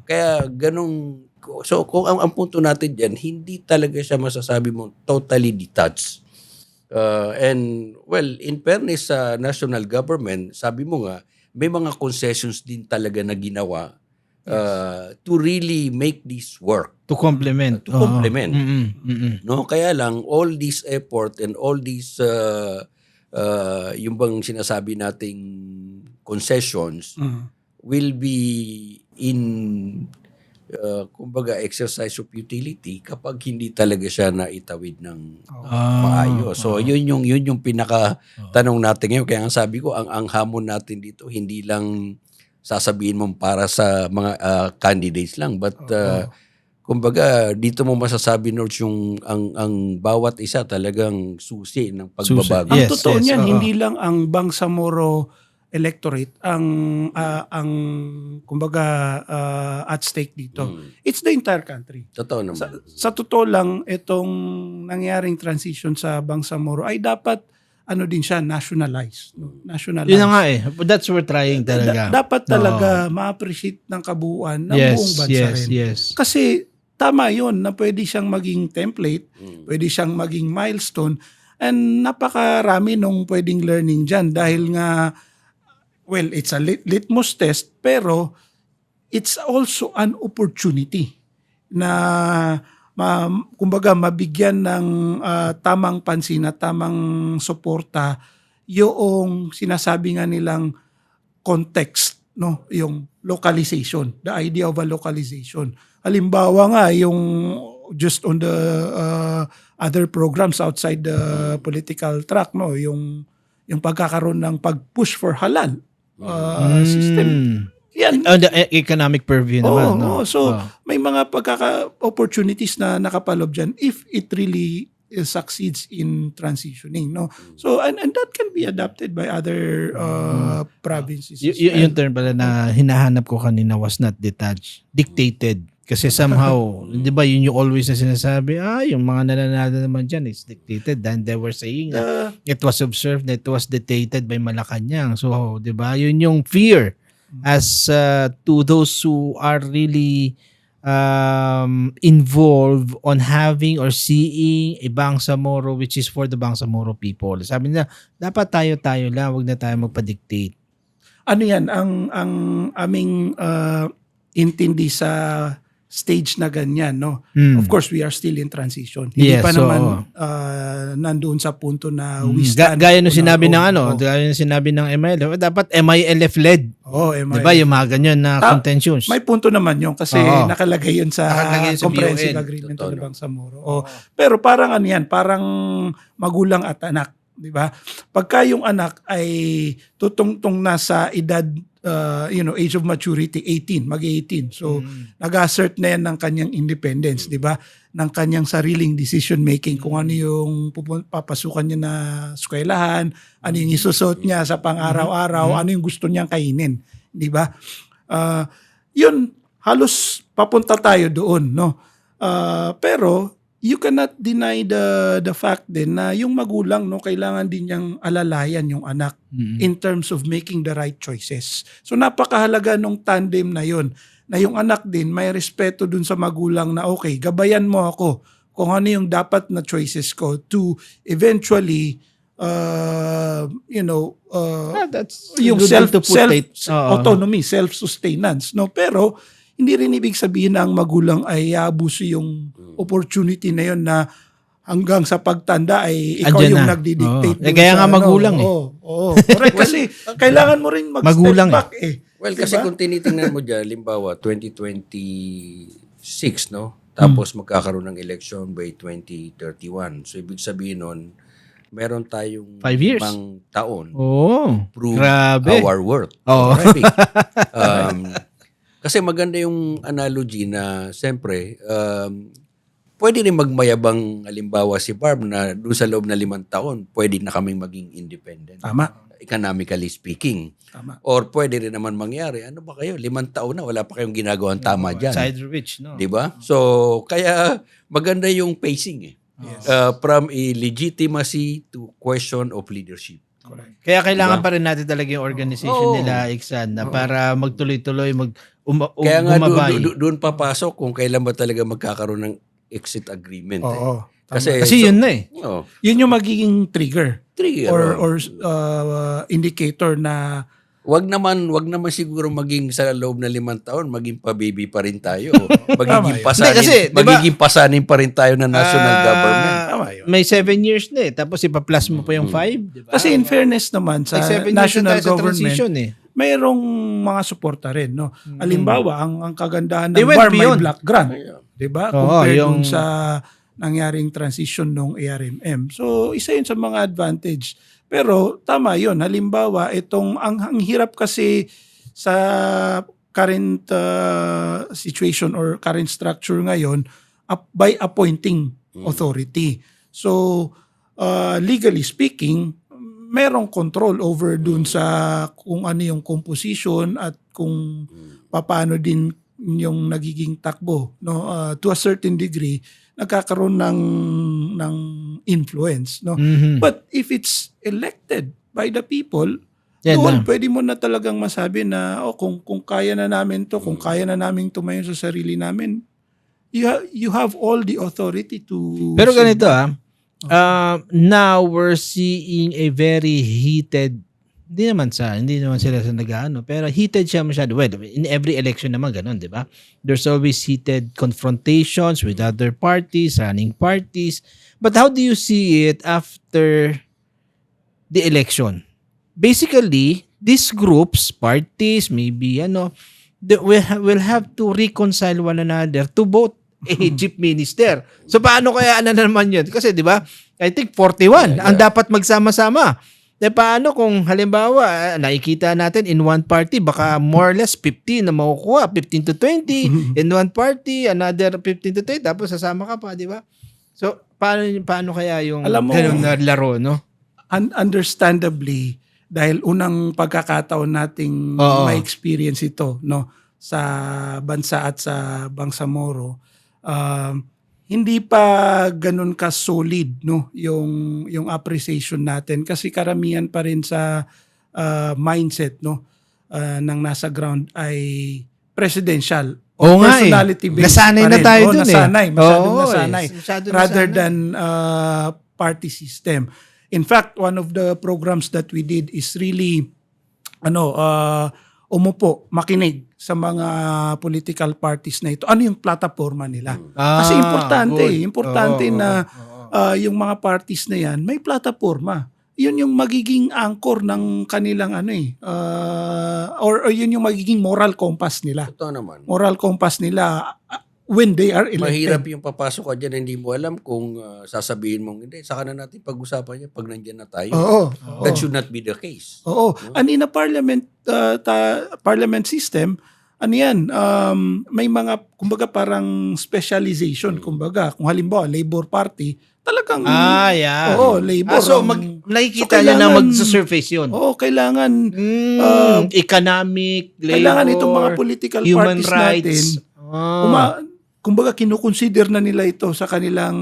Kaya ganun, so kung ang punto natin dyan, hindi talaga siya masasabi mo totally detached. And well, in fairness sa national government, sabi mo nga, may mga concessions din talaga na ginawa to really make this work.
To complement.
No, kaya lang all this effort and all this yung bang sinasabi nating concessions will be in kumbaga exercise of utility kapag hindi talaga siya naitawid ng maayos. So yun yung pinaka tanong natin ngayon. Kaya ang sabi ko, ang hamon natin dito hindi lang sasabihin mo para sa mga candidates lang, but kumbaga dito mo masasabi, Nords, yung ang bawat isa talagang susi ng pagbabago.
Ang totoo niyan, hindi lang ang Bangsamoro electorate ang kumbaga at stake dito. It's the entire country.
Totoo naman.
Sa totoo lang, itong nangyaring transition sa Bangsamoro ay dapat din siya nationalized. Nationalized.
Yun na nga that's what we're trying talaga.
Dapat talaga ma-appreciate ng kabuuan ng buong bansa rin.
Yes.
Kasi tama yun na pwede siyang maging template, pwede siyang maging milestone, and napakarami nung pwedeng learning dyan dahil nga, well, it's a litmus test, pero it's also an opportunity na kumbaga mabigyan ng tamang pansin at tamang suporta yung sinasabi nga nilang context, no, yung localization, the idea of a localization. Halimbawa nga yung just on the other programs outside the political track, no, yung pagkakaroon ng pag-push for halal system. Yan.
On the economic purview naman.
So may mga opportunities na nakapalob dyan if it really succeeds in transitioning, no? So and that can be adapted by other provinces. as well.
Yung term pala na hinahanap ko kanina was not detached, dictated. Kasi somehow, di ba yun yung always na sinasabi, yung mga nananalo naman dyan, it's dictated. And they were saying it was observed that it was dictated by Malacanang. So, di ba, yun yung fear as to those who are really involved on having or seeing a Bangsamoro which is for the Bangsamoro people. Sabi nila, dapat tayo-tayo lang, wag na tayo magpa-dictate.
Ano yan, ang aming intindi sa stage na ganyan, no? Of course, we are still in transition. Hindi
Yes,
pa
so,
naman nandoon sa punto na we stand.
Gaya nung
on
sinabi
our
ng
own.
gaya nung sinabi ng MILF, dapat MILF led. Di ba yung mga ganyan na contentions?
May punto naman yun kasi
Oo.
nakalagay yun sa
Nakalagay yun sa
comprehensive
BON.
agreement
Totoo,
ng
no?
Bangsamoro. Pero parang ano yan, parang magulang at anak, di ba? Pagka yung anak ay tutungtong na sa edad age of maturity 18, mag-18. So nag-assert na yan ng kanyang independence, di ba? Ng kanyang sariling decision making kung ano yung papasukan niya na eskwelahan, ano yung isusot niya sa pang-araw-araw, ano yung gusto niyang kainin, di ba? Yun, halos papunta tayo doon, no? Pero you cannot deny the fact din na yung magulang, no, kailangan din niyang alalayan yung anak in terms of making the right choices. So napakahalaga nung tandem na yun, na yung anak din may respeto dun sa magulang na okay, gabayan mo ako kung ano yung dapat na choices ko to eventually
That's
yung
good to put it.
autonomy, self-sustenance, no? Pero hindi rin ibig sabihin na ang magulang ay abuso yung opportunity na yun na hanggang sa pagtanda ay ikaw
Andyan
yung
na.
nagdi-dictate.
Oo. Kaya nga magulang
Correct. Kasi kailangan mo rin mag-step
Magulang
back eh.
Well, kasi kung tinitingnan mo dyan, limbawa, 2026, no? Tapos magkakaroon ng election by 2031. So, ibig sabihin nun, meron tayong
5 years.
5 taon
Oh,
prove
grabe.
our worth.
Oo.
Already. Kasi maganda yung analogy na, siyempre, pwede rin magmayabang, halimbawa si Barb, na doon sa loob na 5 taon, pwede na kaming maging independent.
Tama.
Economically speaking.
Tama.
Or pwede rin naman mangyari, ano ba kayo, 5 taon na, wala pa kayong ginagawang tama dyan.
Side rich, no?
Di ba? So, kaya maganda yung pacing eh. From a legitimacy to question of leadership.
Kaya kailangan pa rin natin talaga yung organization nila, Iksan, na para magtuloy-tuloy,
Kaya nga
gumabay.
doon papasok kung kailan ba talaga magkakaroon ng exit agreement.
Oo.
Kasi
yun na eh.
Oh,
Yun yung magiging trigger
trigger.
or indicator na
Wag naman siguro maging sa loob na 5 taon, maging pa-baby pa rin tayo. Magiging pasanin,
Hindi, kasi, di ba,
magiging pasanin pa rin tayo ng national government.
Tama yun.
May 7 years na eh. Tapos ipa-plus mo pa yung 5. Diba?
Kasi in fairness naman sa
Like 7 years na
national
tayo sa
government,
transition eh.
mayroong mga suporta rin, no? Halimbawa, ang kagandahan
They
ng
went
BAR may
beyond.
block grant, 'di ba?
Oo,
Compared
yung-
dun sa nangyaring transition ng ARMM. So, isa 'yun sa mga advantage. Pero tama 'yun. Halimbawa, ang hirap kasi sa current situation or current structure ngayon by appointing authority. So, legally speaking, merong control over dun sa kung ano yung composition at kung paano din yung nagiging takbo, no? To a certain degree nagkakaroon ng influence, no? But if it's elected by the people,
Yan
doon
na.
pwede mo na talagang masabi na kung kaya na namin to, kung kaya na namin tumayo sa sarili namin, you have all the authority to
Pero ganito now we're seeing a very heated, hindi naman sila sa nag-ano, pero heated siya masyado. Well, in every election naman ganun, di ba? There's always heated confrontations with other parties, running parties. But how do you see it after the election? Basically, these groups, parties, maybe will have to reconcile one another to vote a chief minister. So paano kaya naman yun? Kasi di ba, I think 41 ang dapat magsama-sama. Paano kung halimbawa nakikita natin in one party baka more or less 15 na makukuha, 15 to 20 in one party, another 15 to 20 tapos sasama ka pa, di ba? So paano kaya yung
Alam mo,
ganun na laro, no?
Understandably, dahil unang pagkakataon nating
Oo.
may experience ito, no, sa bansa at sa Bangsamoro, hindi pa ganun ka solid, no, yung appreciation natin, kasi karamihan pa rin sa mindset, no, ng nasa ground ay presidential.
Oo nga eh.
Personality based
Nasanay
pa
na
rin.
tayo
Oo,
dun eh.
nasanay, masyadong
Oo,
nasanay.
masyadong
Rather
nasanay.
than party system. In fact, one of the programs that we did is really umupo, makinig sa mga political parties na ito. Ano yung plataforma nila? Kasi importante,
good.
importante
Oo,
na
oo.
yung mga parties na yan may plataforma. Yun yung magiging anchor ng kanilang or yun yung magiging moral compass nila.
Totoo naman.
Moral compass nila when they are elected.
Mahirap yung papasok ka dyan, hindi mo alam kung sasabihin mong, hindi, saka na natin pag-usapan yan pag nandyan na tayo.
Oo.
That should not be the case.
Oo. And in a parliament system, ano yan, may mga, kumbaga parang specialization, kumbaga, kung halimbawa, Labor Party, talagang,
Yeah.
oo, Labor.
So, nakikita nyo na
kailangan-
magsa-surface yun.
Oo, kailangan,
Economic, labor,
kailangan itong mga political
human
parties
rights.
natin, kumbaga, kinukonsider na nila ito sa kanilang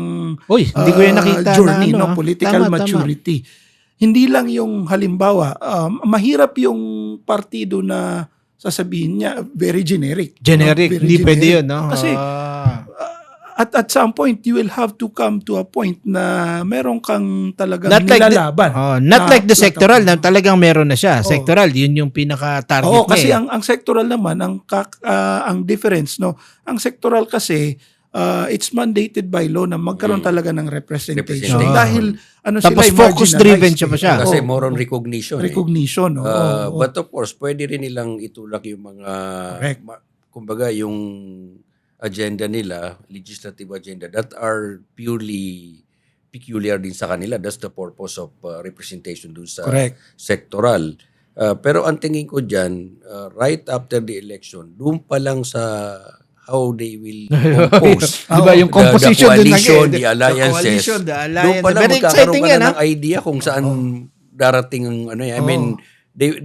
Uy, hindi ko yan nakita
journey,
na
no, political maturity. Hindi lang yung halimbawa, mahirap yung partido na sasabihin niya very generic.
Generic,
no? Very
hindi pwede
generic.
yun, no?
Kasi at some point you will have to come to a point na meron kang talagang nilalaban.
Not like the sectoral na talagang meron na siya. Sectoral, yun yung pinaka-target
Oo,
niya.
kasi ang sectoral naman, ang difference, no? Ang sectoral kasi, it's mandated by law na magkaroon talaga ng representation.
Representation.
Dahil,
Tapos
sila,
focus-driven siya pa siya.
Kasi
Oo,
more on recognition.
recognition. Oo.
But of course, pwede rin nilang itulak yung mga,
Correct.
kumbaga yung agenda nila, legislative agenda, that are purely peculiar din sa kanila. That's the purpose of representation dun sa
Correct.
sectoral. Pero ang tingin ko dyan, right after the election, doon pa lang sa how they will compose.
Di ba yung composition
the
dun
coalition,
nag-
the alliances.
coalition, the alliance.
Doon pa lang
Very
magkakaroon
exciting
ka
yan,
na ng idea kung saan darating ang ano. I mean,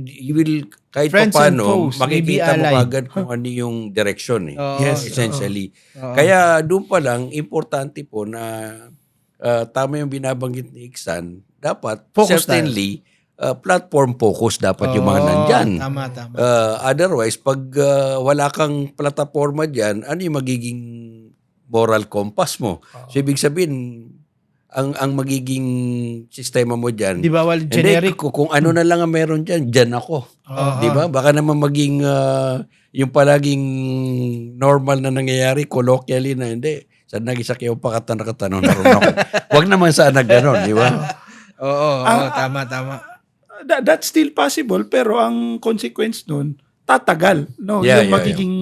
you will kahit
Friends
pa
and
paano,
foes,
makikita
maybe
mo
allied.
agad kung ano yung direction eh.
Yes,
Essentially. Kaya doon pa lang, importante po na tama yung binabanggit ni Iksan, dapat
Focus
certainly platform focus dapat yung mga nandyan.
Tama.
Otherwise, pag wala kang plataforma dyan, ano yung magiging moral compass mo? So, ibig sabihin, ang magiging sistema mo dyan,
Di ba,
hindi,
generic?
kung ano na lang ang meron dyan ako. Di ba? Baka naman maging yung palaging normal na nangyayari, colloquially na hindi. Saan nag-isakyaw pa katanong naroon ako. Huwag naman sana gano'n, di ba?
Oo, tama.
That's still possible, pero ang consequence nun, tatagal. No?
Yeah,
yung magiging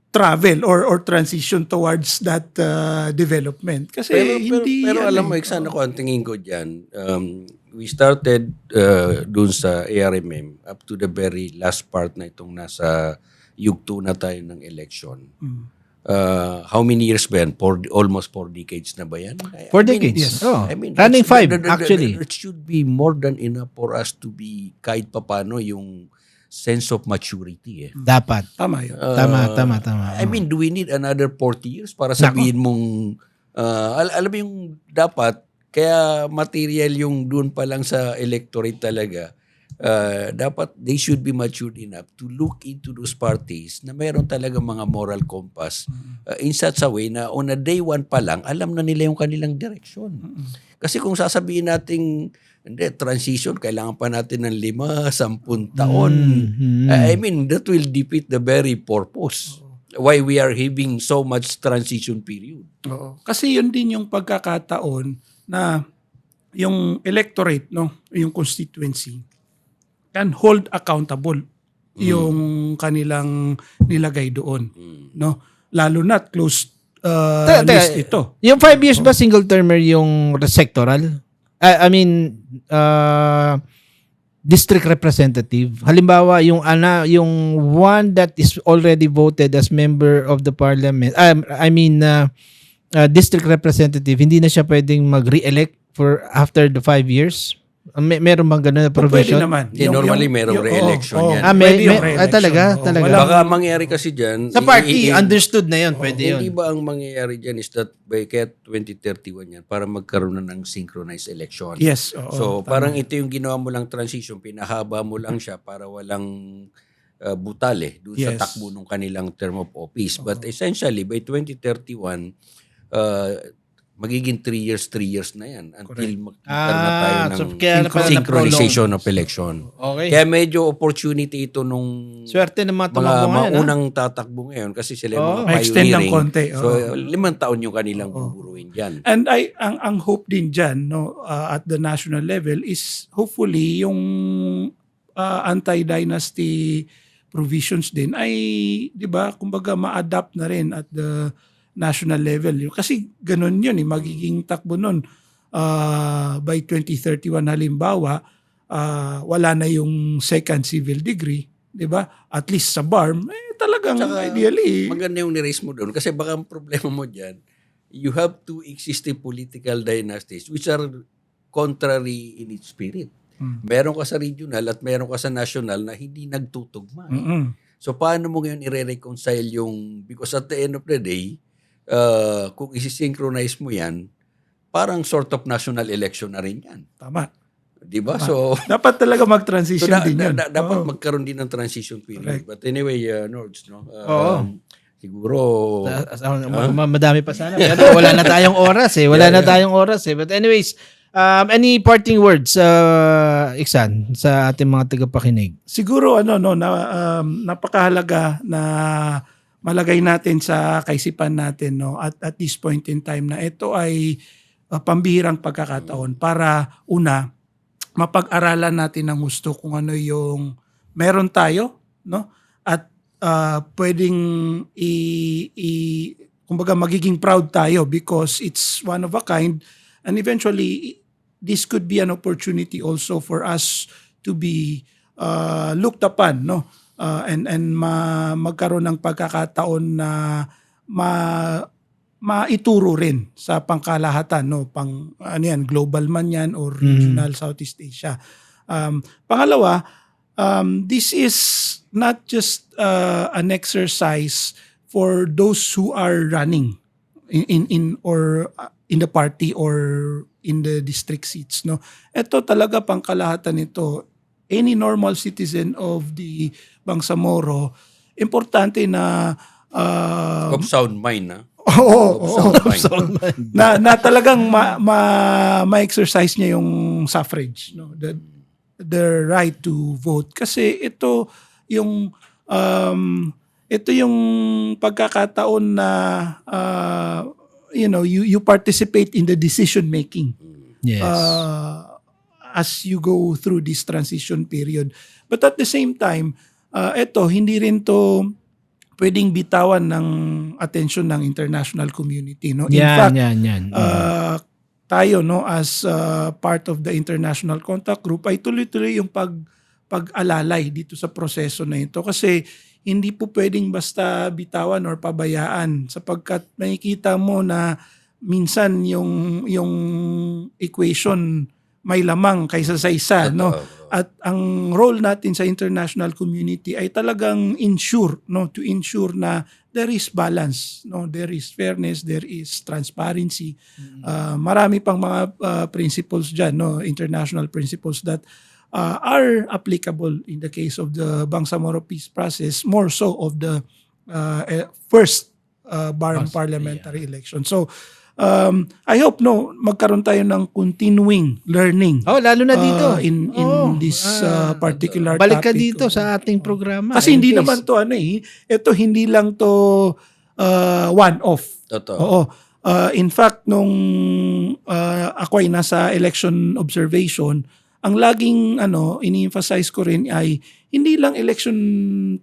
travel or transition towards that development. Kasi
Pero alam mo, Iksan, ako ang tingin ko dyan, we started dun sa ARMM up to the very last part na itong nasa yugto na tayo ng election. How many years ba yan? Almost 4 decades na ba yan?
4 decades.
yes.
Oh.
I mean,
Running
that's-
5, actually.
It should be more than enough for us to be kahit papano yung sense of maturity.
Dapat.
Tama yun.
Tama.
I mean, do we need another 40 years para sabihin mong, alam mo yung dapat, kaya material yung doon pa lang sa electorate talaga, dapat they should be matured enough to look into those parties na mayroon talaga mga moral compass in such a way na on a day one pa lang, alam na nila yung kanilang direction. Kasi kung sasabihin nating hindi, transition, kailangan pa natin ng 5-10 taon. I mean, that will defeat the very purpose why we are having so much transition period.
Oo. Kasi yun din yung pagkakataon na yung electorate, no, yung constituency, can hold accountable yung kanilang nilagay doon. No? Lalo na closed list ito.
Yung 5 years ba single termer yung sectoral? I mean, district representative. Halimbawa, yung one that is already voted as member of the parliament. district representative, hindi na siya pwedeng mag-re-elect for after the 5 years? Meron bang ganun na
Pwede
provision?
naman.
Normally merong re-election yan.
Pwede yung re-election.
Talaga?
Oo,
Talaga?
walang-
Baka mangyari kasi dyan.
Sa party, understood na yun. Pwede yun.
Hindi ba ang mangyayari dyan is that by kaya 2031 yan para magkaroon na ng synchronized election.
Yes. Oo,
So parang ito yung ginawa mo lang transition, pinahaba mo lang siya para walang butale doon sa
Yes.
takbo ng kanilang term of office. But essentially, by 2031, magiging 3 years na yan until magkaroon na tayo ng
so kaya na pala
synchronization of election.
Okay.
Kaya medyo opportunity ito nung
Swerte ng mga
mga
tumakbo ngayon.
maunang tatakbo ngayon kasi sila yung mga
Ma-extend ng
pioneering.
konti.
So 5 taon yung kanilang buburuin dyan.
And ang hope din dyan, no, at the national level is hopefully yung anti-dynasty provisions din ay, di ba, kumbaga ma-adapt na rin at the national level. Kasi ganun yun, magiging takbo nun. By 2031 halimbawa, wala na yung second civil degree, di ba? At least sa BARM, talagang
Tsaka,
ideally.
maganda yung ni-raise mo doon kasi baka ang problema mo dyan, you have two existing political dynasties which are contrary in its spirit. Meron ka sa regional at meron ka sa national na hindi nagtutugma. So paano mo ngayon i-reconcile yung, because at the end of the day, kung isi-synchronize mo yan, parang sort of national election na rin yan.
Tama.
Di ba? So,
Dapat talaga mag-transition din yun.
dapat magkaroon din ng transition period.
Correct.
But anyway, Nords, no?
Oo.
Siguro,
Madami pa sana. Pero wala na tayong oras eh. But anyways, any parting words, Iksan, sa ating mga tagapakinig?
Siguro napakahalaga na malagay natin sa kaisipan natin, no, at this point in time na ito ay pambihirang pagkakataon para una mapag-aralan natin ng gusto kung ano yung meron tayo, no, at pwedeng kumbaga magiging proud tayo because it's one of a kind, and eventually this could be an opportunity also for us to be looked upon, no, and magkaroon ng pagkakataon na maituro rin sa pangkalahatan, no, global man yan or regional Southeast Asia. Pangalawa, this is not just an exercise for those who are running in the party or in the district seats, no. Ito talaga pangkalahatan nito. Any normal citizen of the Bangsamoro, importante na
of sound mind, na?
na talagang ma-exercise niya yung suffrage, no, the right to vote, kasi ito yung pagkakataon na you participate in the decision making.
Yes.
As you go through this transition period. But at the same time, ito hindi rin to pwedeng bitawan ng attention ng international community, no. In fact, tayo, no, as part of the international contact group ay tuloy-tuloy yung pag-alalay dito sa proseso na ito, kasi hindi po pwedeng basta bitawan or pabayaan, sapagkat makikita mo na minsan yung equation may lamang kaysa sa isa, no. At ang role natin sa international community ay talagang to ensure na there is balance, no, there is fairness, there is transparency. Marami pang mga principles diyan, no, international principles that are applicable in the case of the Bangsamoro peace process, more so of the first BARM parliamentary election. So I hope, no, magkaroon tayo ng continuing learning.
Lalo na dito.
In this particular
balik ka
topic.
dito sa ating programa.
Kasi hindi naman to ito hindi lang to one-off.
Totoo.
Oo. In fact, nung ako ay nasa election observation, ang laging ini-emphasize ko rin ay hindi lang election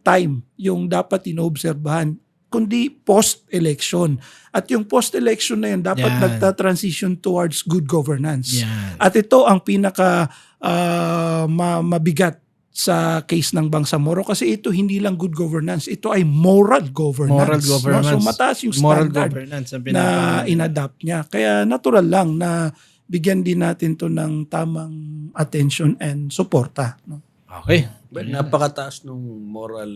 time yung dapat inoobserbahan, kundi post-election. At yung post-election na yun, dapat nagta-transition towards good governance.
Yan.
At ito ang pinaka mabigat sa case ng Bangsamoro kasi ito hindi lang good governance, ito ay moral governance.
Moral governance.
No? So mataas yung
Moral
standard
governance ang
na
pinaka-
inadapt niya. Kaya natural lang na bigyan din natin to ng tamang attention and suporta. No?
Okay.
Well, napakataas nung moral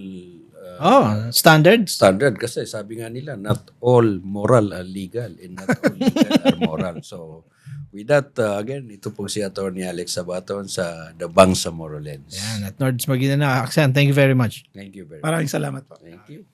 Standards.
standard kasi sabi nga nila, not all moral are legal and not all legal are moral. So, with that, again, ito po si Atty. Alex Sabaton sa The Bangsamoro Lens.
Yan, at Nords Maguindanao. Aksan, thank you very much.
Thank you very much.
Maraming salamat po.
Thank you.